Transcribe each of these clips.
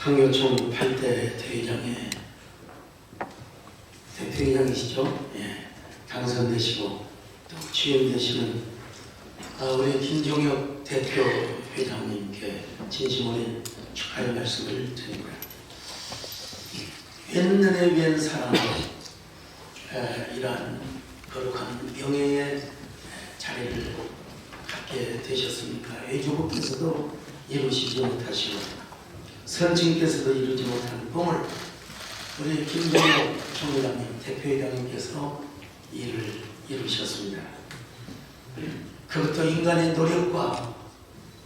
항교총 8대 대회장의 대회장이시죠? 예, 당선되시고 또 취임되시는 우리 김종혁 대표 회장님께 진심 어린 축하의 말씀을 드리고요. 웬년에 웬 사람 이러한 거룩한 명예의 자리를 갖게 되셨습니까? 외조국께서도 이루시지 못하시고 선친께서도 이루지 못한 꿈을 우리 김종혁 총회장님, 대표회장님께서 이루셨습니다. 그것도 인간의 노력과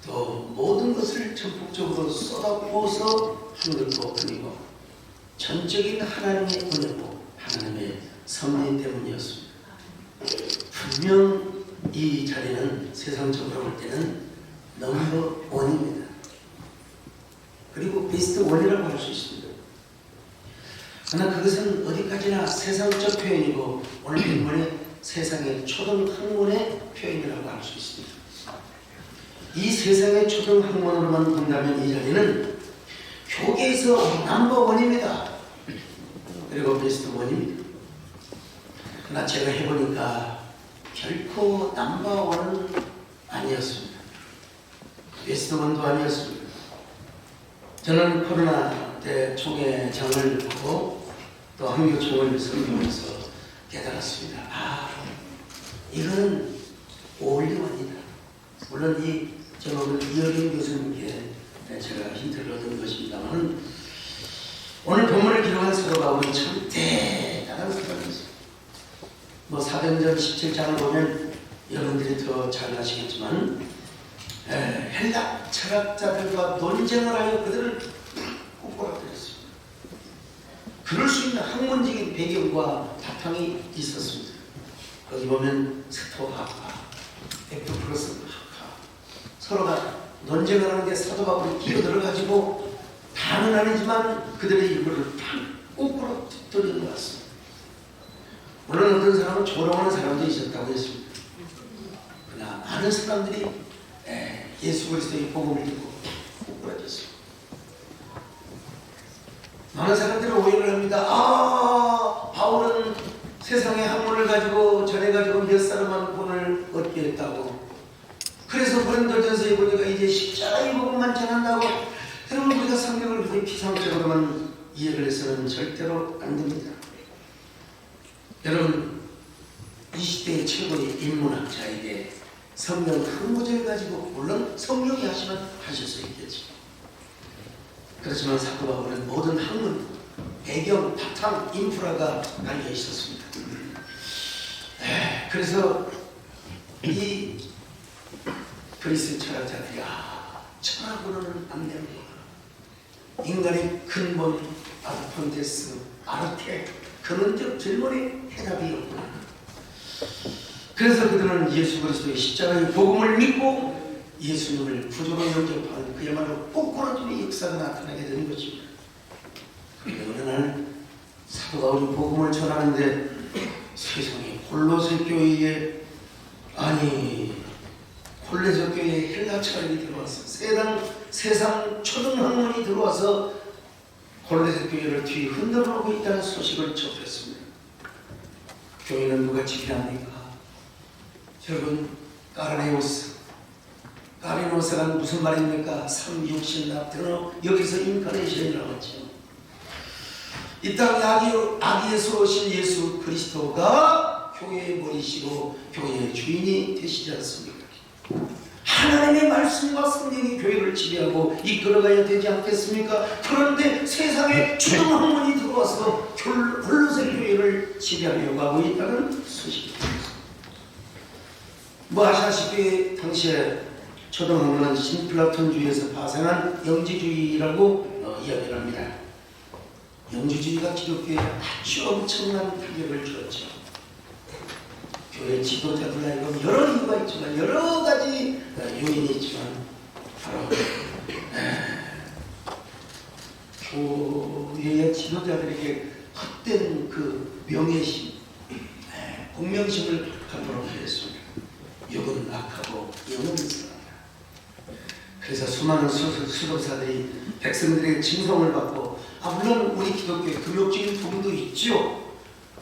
또 모든 것을 전폭적으로 쏟아부어서 하는 것도 아니고 전적인 하나님의 은혜고 하나님의 섭리 때문이었습니다. 분명 이 자리는 세상적으로 볼 때는 넘버 원입니다. 그리고 베스트 원이라고 할 수 있습니다. 그러나 그것은 어디까지나 세상적 표현이고 오늘 본문의 세상의 초등학문의 표현이라고 할 수 있습니다. 이 세상의 초등학문으로만 본다면 이 자리는 교계에서 넘버 원입니다. 그리고 베스트 원입니다. 그러나 제가 해보니까 결코 넘버 원은 아니었습니다. 베스트 원도 아니었습니다. 저는 코로나 때 총회장을 하고 또 항교총을 섬기면서 깨달았습니다. 이거는 올리원이다. 물론 제가 오늘 이어린 교수님께 제가 힌트를 얻은 것입니다만 오늘 본문을 기록한 사도가 우리 참 대단한 사도입니다. 사도행전 17장을 보면 여러분들이 더 잘 아시겠지만 헬라 철학자들과 논쟁을 하여 그들을 꼬꾸라뜨렸습니다. 그럴 수 있는 학문적인 배경과 바탕이 있었습니다. 거기 보면 스토아과 에피쿠로스과 서로가 논쟁을 하는데 사도 바울이 끼어들어가지고 다는 아니지만 그들의 이거를 꼬꾸라뜨리는 것 같습니다. 물론 어떤 사람은 조롱하는 사람도 있었다고 했습니다. 그러나 많은 사람들이 예수 그리스도의 복음을 듣고 꼬꾸라졌습니다. 많은 사람들은 오해를 합니다. 바울은 세상의 학문을 가지고 전해가지고 몇 사람만 본을 얻게 했다고. 그래서 고린도전서에 보니까 이제 십자가의 복음만 전한다고. 여러분 우리가 성경을 그렇게 피상적으로만 이해를 해서는 절대로 안 됩니다. 여러분 이 시대의 최고의 인문학자에게 성경 한 구절 가지고 물론 성경이 하시면 하실 수 있겠지. 그렇지만 사도 바울은 모든 학문, 배경, 바탕, 인프라가 깔려 있었습니다. 그래서 이 그리스 철학자들이 철학으로는 안 됩니다. 인간의 근본, 아르폰테스, 아르테, 근원적 질문에 해답이 없구나. 그래서 그들은 예수 그리스도의 십자가의 복음을 믿고 예수님을 구주로 영접하는 그야말로 꼬꾸라지는 역사가 나타나게 되는 것입니다. 그런데 어느 날 사도 바울이 복음을 전하는데 세상에 골로새 교회에 골로새 교회에 헬라 철학이 들어와서 세상 초등학문이 들어와서 골로새 교회를 뒤 흔들어 놓고 있다는 소식을 접했습니다. 교회는 누가 지키합니까? 여러분 까르네오스가 무슨 말입니까? 삼육신납 여기서 인카네이션이라고 했죠. 이 땅 아기에서 오신 예수 그리스도가 교회의 머리시고 교회의 주인이 되시지 않습니까? 하나님의 말씀과 성령이 교회를 지배하고 이끌어가야 되지 않겠습니까? 그런데 세상에 초등학문이 들어와서 골로새 교회를 지배하려고 하고 있다는 소식입니다. 아시다시피 당시에 초등학문은 신플라톤주의에서 파생한 영지주의라고 이야기를 합니다. 영지주의가 기독교에 아주 엄청난 타격을 주었죠. 교회 지도자들 하여금 여러 이유가 있지만 여러 가지 요인이 있지만 바로 교회의 지도자들에게 헛된 그 명예심, 공명심을 갖도록 하였습니다. 육은 악하고 영은 선하다. 그래서 수많은 수도사들이 백성들에게 징송을 받고, 물론 우리 기독교에 금욕적인 부분도 있죠.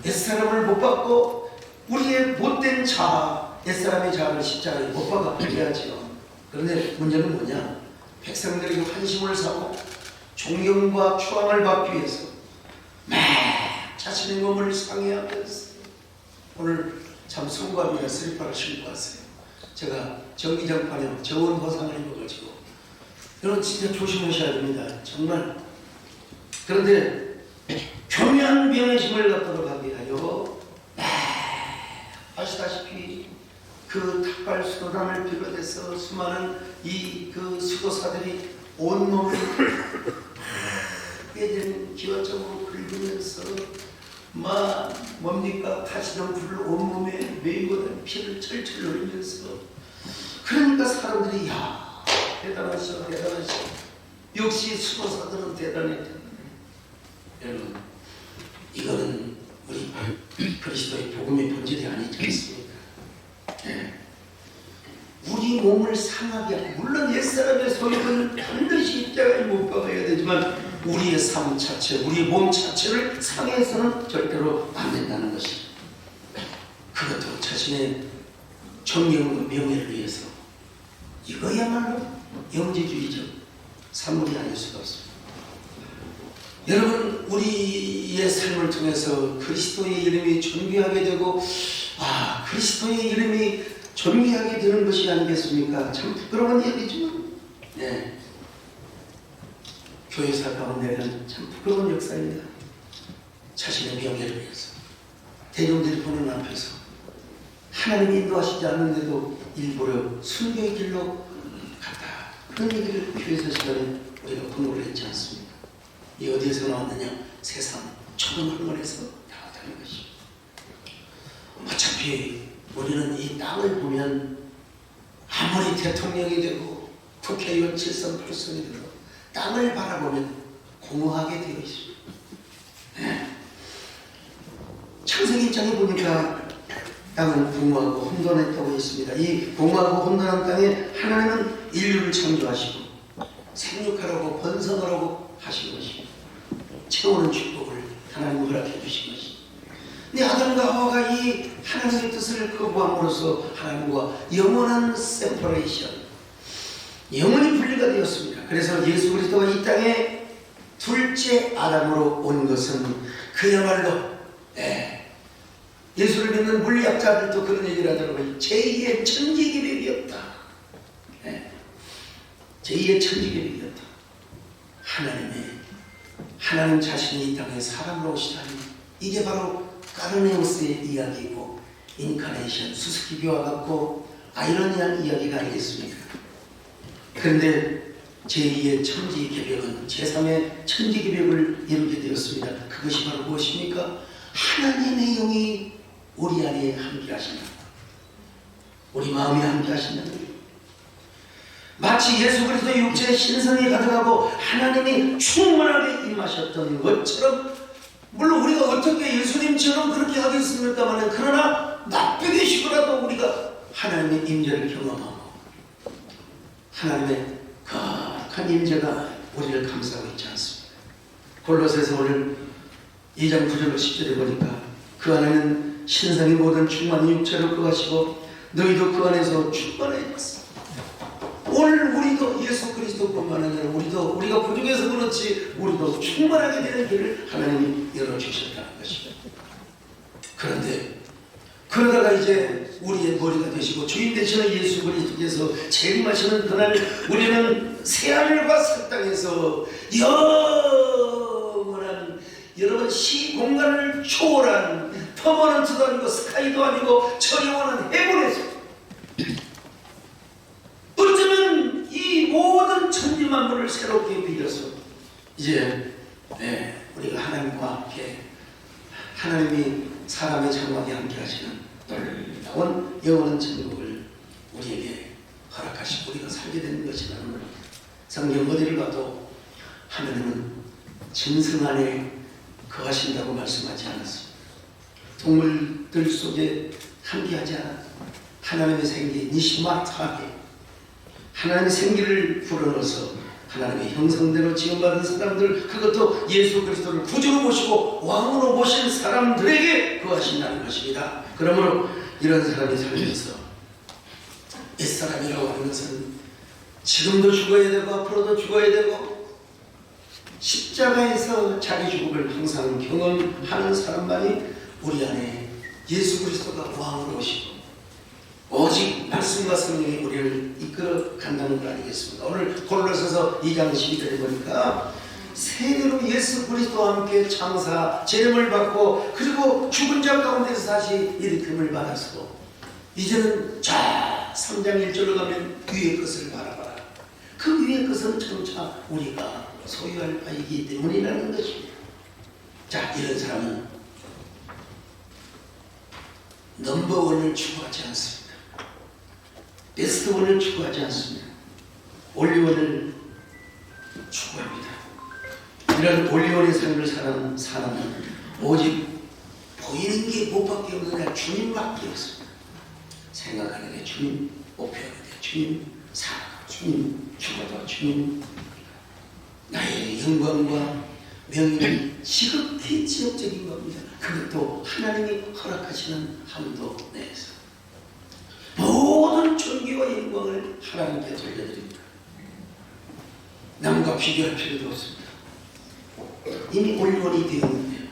옛사람을 못 받고 우리의 못된 자아, 옛사람의 자아를 십자가에 못 박아 해야지요. 그런데 문제는 뭐냐? 백성들에게 환심을 사고 존경과 추앙을 받기 위해서 막 자신의 몸을 상해하면서, 오늘 참 성감이가 슬리퍼를 신고 왔어요. 제가 전기장판에 저온 화상을 입어가지고, 여러분 진짜 조심하셔야 됩니다. 정말. 그런데 교묘한 명예심을 갖도록 하게 하여, 아시다시피 그 탁발 수도단을 비롯해서 수많은 그 수도사들이 온몸을 빼든 기와적으로 긁으면서 뭡니까? 타시던 불을 온몸에 메이고 피를 철철 흘리면서, 그러니까 사람들이 야, 대단하시오, 대단하시오. 역시 수도사들은 대단해. 여러분, 이거는 우리 그리스도의 복음의 본질이 아니지 않습니까? 네. 우리 몸을 상하게 하고, 물론 옛사람의 소유는 반드시 십자가에 못 박아야 되지만 우리의 삶 자체, 우리의 몸 자체를 상해서는 절대로 안 된다는 것이, 그것도 자신의 존경과 명예를 위해서, 이거야말로 영지주의적 산물이 아닐 수가 없습니다. 여러분, 우리의 삶을 통해서 그리스도의 이름이 존귀하게 되고, 그리스도의 이름이 존귀하게 되는 것이 아니겠습니까? 참 부끄러운 얘기지만, 네. 교회사 가운데는 참 부끄러운 역사입니다. 자신의 명예를 위해서 대중들이 보는 앞에서 하나님이 인도하시지 않는데도 일부러 순교의 길로 갔다. 그런 얘기를 교회사 시간에 우리가 공부를 했지 않습니까? 이 어디에서 나왔느냐? 세상 초등학원에서 나왔다는 것이. 어차피 우리는 이 땅을 보면 아무리 대통령이 되고 국회의원 7선 8선이 되고 땅을 바라보면 공허하게 되어 있습니다. 네. 창세기 1장에 보니까 땅은 공허하고 혼돈했다고 했습니다. 이 공허하고 혼돈한 땅에 하나님은 인류를 창조하시고 생육하라고 번성하라고 하신 것입니다. 채우는 축복을 하나님 허락해 주신 것입니다. 근데 아담과 하와가 이 하나님의 뜻을 거부함으로써 하나님과 영원한 세퍼레이션, 영원히 분리가 되었습니다. 그래서 예수 그리스도가 이 땅에 둘째 아담으로 온 것은 그야말로 예수를 믿는 물리학자들도 그런 얘기를 하더라고요. 제2의 천지개벽이었다. 제2의 천지개벽이었다. 하나님 자신이 이 땅에 사람으로 오시다니, 이게 바로 까르네우스의 이야기이고 인카네이션, 수수께끼와 같고 아이러니한 이야기가 아니겠습니까? 그런데 제2의 천지개벽은 제3의 천지개벽을 이루게 되었습니다. 그것이 바로 무엇입니까? 하나님의 영이 우리 안에 함께 하신다. 우리 마음에 함께 하신다. 마치 예수 그리스도의 육체의 신성이 가득하고 하나님이 충만하게 임하셨던 것처럼, 물론 우리가 어떻게 예수님처럼 그렇게 하겠습니까만, 그러나 나쁘게 쉬고라도 우리가 하나님의 임재를 경험하고 하나님의 거룩한 임재가 우리를 감싸고 있지 않습니다. 골로새서 오늘 2장 9절 10절에 보니까 그 안에는 신성의 모든 충만이 육체로 거하시고 너희도 그 안에서 충만해졌어. 오늘 우리도 예수 그리스도뿐만 아니라 우리가 부족해서 그렇지 우리도 충만하게 되는 길을 하나님이 열어주셨다는 것입니다. 그런데 그러다가 이제 우리의 머리가 되시고 주인 되시는 예수 그리스도께서 재림하시는 그날, 우리는 새하늘과 새 땅에서 영원한, 여러분, 시공간을 초월한 퍼머넌트도 아니고 스카이도 아니고 저 영원한 해본에서 어쩌면 이 모든 천지만물을 새롭게 빌려서 이제 우리가 하나님과 함께, 하나님이 사람의 장막에 함께 하시는 놀라운 영원한 천국을 우리에게 허락하시고 우리가 살게 되는 것이라는 것. 성경 어디를 가도 하나님은 짐승 안에 거하신다고 말씀하지 않았습니다. 동물들 속에 함께하지 않았습니다. 하나님의 생기 니시마타하게 하나님의 생기를 불어넣어서 하나님의 형상대로 지음받은 사람들, 그것도 예수 그리스도를 구주로 모시고 왕으로 모신 사람들에게 거하신다는 것입니다. 그러므로 이런 사람이 살면서 옛사람이라고 하는 것은 지금도 죽어야 되고 앞으로도 죽어야 되고 십자가에서 자기 죽음을 항상 경험하는 사람만이 우리 안에 예수 그리스도가 왕으로 오시고 오직 말씀과 성령이 우리를 이끌어 간다는 것 아니겠습니까? 오늘 골로새서 2장 12절에 보니까 세례로 예수 그리스도와 함께 창사 제름을 받고 그리고 죽은 자 가운데서 다시 일으킴을 받았어. 이제는 자 3장 1절로 가면 위의 것을 바라봐라. 그 위의 것은 점차 우리가 소유할 바이기 때문이라는 것입니다. 자, 이런 사람은 넘버원을 추구하지 않습니다. 베스트원을 추구하지 않습니다. 올리원을 추구합니다. 이런 올리원의 삶을 사는 사람은 오직 보이는 게 무엇밖에 없느냐, 주님밖에 없습니다. 생각하는 게 주님, 목표하는 게 주님, 살아가 주님, 죽어도 주님. 나의 영광과 명예는 지극히 지역적인 겁니다. 그것도 하나님이 허락하시는 한도 내에서 모든 존귀와 영광을 하나님께 돌려드립니다. 남과 비교할 필요도 없습니다. 이미 올리원이 되었는데요.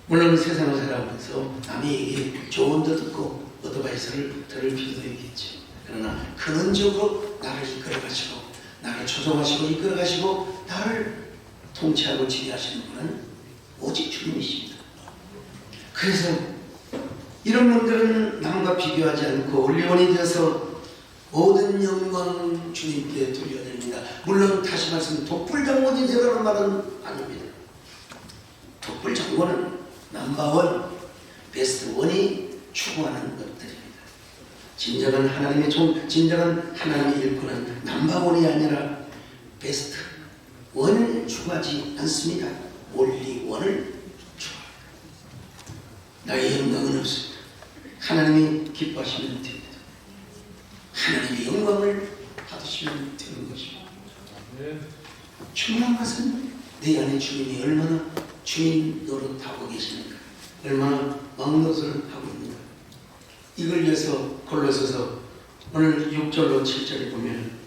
물론 세상을 살아가면서 남에게 조언도 듣고 어드바이스를 들을 필요도 있겠죠. 그러나 근원적으로 나를 이끌어가시고 나를 조종하시고 이끌어가시고 나를 통치하고 지휘하시는 분은 오직 주님이십니다. 그래서 이런 분들은 남과 비교하지 않고 올리원이 되어서 모든 영광 주님께 돌려드립니다. 물론 다시 말씀 독불장군이 되라는 말은 아닙니다. 독불장군은 넘버원, 베스트원이 추구하는 것들입니다. 진정한 하나님의 종, 진정한 하나님의 일꾼은 넘버원이 아니라 베스트원을 추구하지 않습니다. 올리원을 추구합니다. 나의 영광은 없습니다. 하나님이 기뻐하시면 됩니다. 하나님의 영광을 받으시면 되는 것입니다. 중요한 것은 내 안에 주님이 얼마나 주님 노릇하고 계시는가, 얼마나 왕노릇을 하고 있는가. 이걸 위해서 골로새서 오늘 6절로 7절에 보면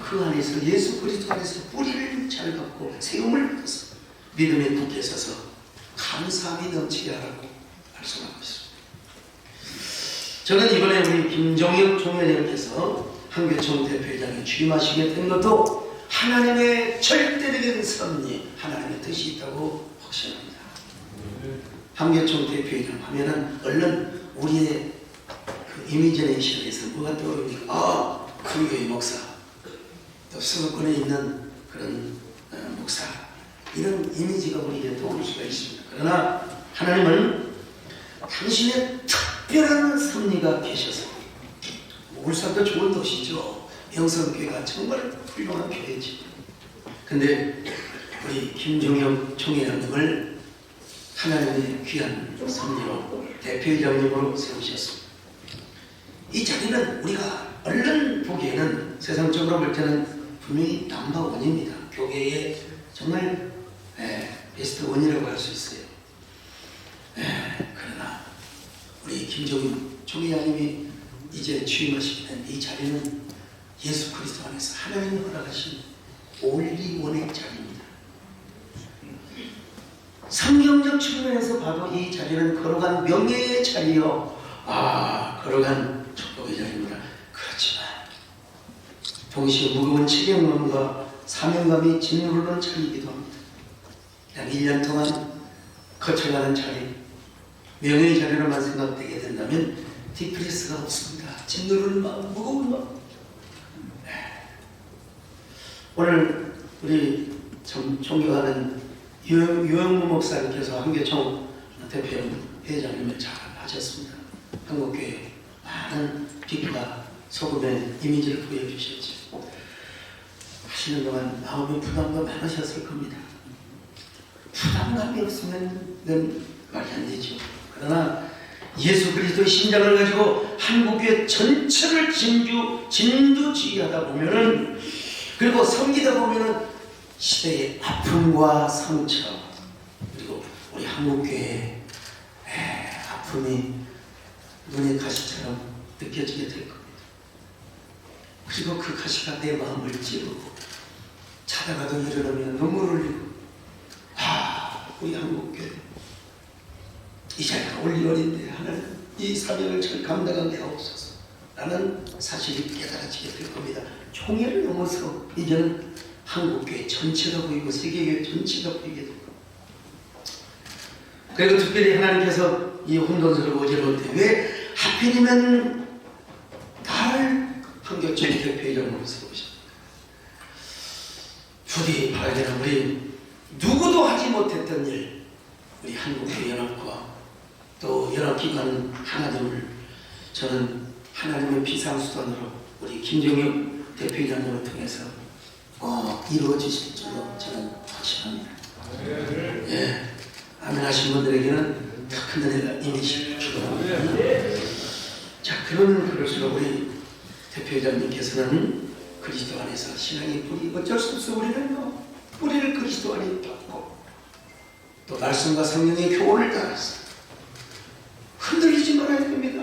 그 안에서 예수 그리스도 안에서 뿌리를 잘 갖고 세움을 받아서 믿음에 굳게 서서 감사함이 넘치게 하라고 말씀하고 있습니다. 저는 이번에 우리 김종혁 총회장께서 한교총 대표회장에 취임하시게 된 것도 하나님의 절대적인 섭리, 하나님의 뜻이 있다고 확신합니다. 한교총 대표회장 하면은 얼른 우리의 그 이미지네이션에서 뭐가 떠오릅니까? 아, 그 교회 목사, 또 수도권에 있는 그런 목사, 이런 이미지가 우리에게 떠오를 수가 있습니다. 그러나 하나님은 당신의 특별한 섭리가 계셔서, 울산도 좋은 도시죠. 명성교회가 정말 훌륭한 교회지. 근데 우리 김종혁 총회장님을 하나님의 귀한 섭리로 대표회장님으로 세우셨습니다. 이 자리는 우리가 얼른 보기에는 세상적으로 볼 때는 분명히 넘버원입니다. 교회의 정말 베스트 원이라고 할 수 있어요. 그러나 우리 김종혁 총회장님이 이제 취임하시게 된 이 자리는 예수 그리스도 안에서 하나님이 허락하신 올리원의 자리입니다. 성경적 측면에서 봐도 이 자리는 거룩한 명예의 자리요, 거룩한 축복의 자리입니다. 그렇지만 동시에 무거운 책임감과 사명감이 짓누르는 자리이기도 합니다. 약 1년 동안 거쳐가는 자리, 명예의 자리로만 생각되게 된다면 디프레스가 없습니다. 짓누르는 마음, 무거운 마음. 오늘 우리 존경하는 유영무 목사님께서 한교총 대표회장님을 잘 하셨습니다. 한국교회 많은 빛과 소금의 이미지를 보여주셨죠. 하시는 동안 마음의 부담도 많으셨을 겁니다. 부담감이 없으면 말이 안 되죠. 그러나 예수 그리스도의 심장을 가지고 한국교회 전체를 진두지휘하다 보면은, 그리고 섬기다 보면은 시대의 아픔과 상처, 그리고 우리 한국교회의 아픔이 눈의 가시처럼 느껴지게 될 겁니다. 그리고 그 가시가 내 마음을 찌르고 자다가도 일어나면 눈물을 흘리고, 우리 한국교회 이 자리가 올리원인데 하나님 이 사명을 잘 감당하게 하옵소서 라는 사실이 깨달아지게 될 겁니다. 총회를 넘어서 이제는 한국교회 전체가 보이고 세계교회 전체가 보이게 될 겁니다. 그리고 특별히 하나님께서 이 혼돈스러운 어지러울 때 왜 하필이면 나를 한국교회 대표회장으로 세우십니까? 부디 바라기는 우리 누구도 하지 못했던 일, 우리 한국교회 연합과 또 연합기관 하나님을 저는 하나님의 비상수단으로 우리 김정혁 대표회장님을 통해서 이루어지실 줄로 저는 확신합니다. 예, 아멘 하신 분들에게는 더 큰 은혜가 임하시길 축원합니다. 자, 그럴수록 우리 대표회장님께서는 그리스도 안에서 신앙의 뿌리, 어쩔 수 없어 우리는 뿌리를 그리스도 안에 받고 또 말씀과 성령의 교훈을 따라서 흔들리지 말아야 됩니다.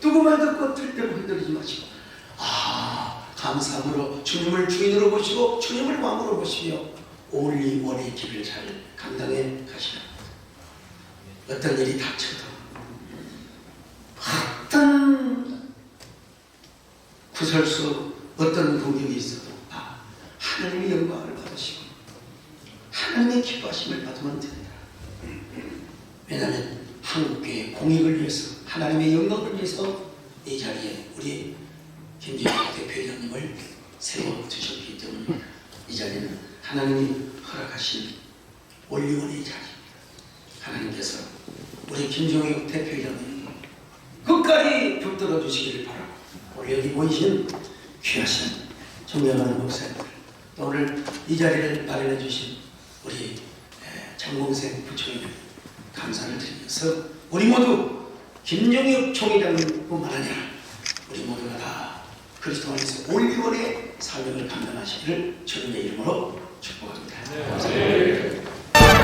누구 말 듣고 절대로 흔들리지 마시고 감사함으로 주님을 주인으로 보시고 주님을 왕으로 보시며 올리 원의 길을 잘 감당해 가시라. 어떤 일이 닥쳐도 어떤 구설수 어떤 공격이 있어도 하나님의 영광을 받으시고 하나님의 기뻐하심을 받으면 됩니다. 왜냐하면 한국교회 공익을 위해서 하나님의 영광을 위해서 이 자리에 우리 김정혁 대표회장님을 세워두셨기 때문에 이 자리는 하나님이 허락하신 올리원의 자리입니다. 하나님께서 우리 김정혁 대표회장님 끝까지 붙들어 주시기를 바라고, 우리 여기 모이신 귀하신 존경하는 목사님들, 또 오늘 이 자리를 마련해 주신 우리 장공생 부총리 감사를 드리면서 우리 모두 김정혁 총회장뿐만 아니라 우리 모두가 다 그리스도 안에서 올리원의 사명을 감당하시기를 주님의 이름으로 축복합니다. 감사합니다.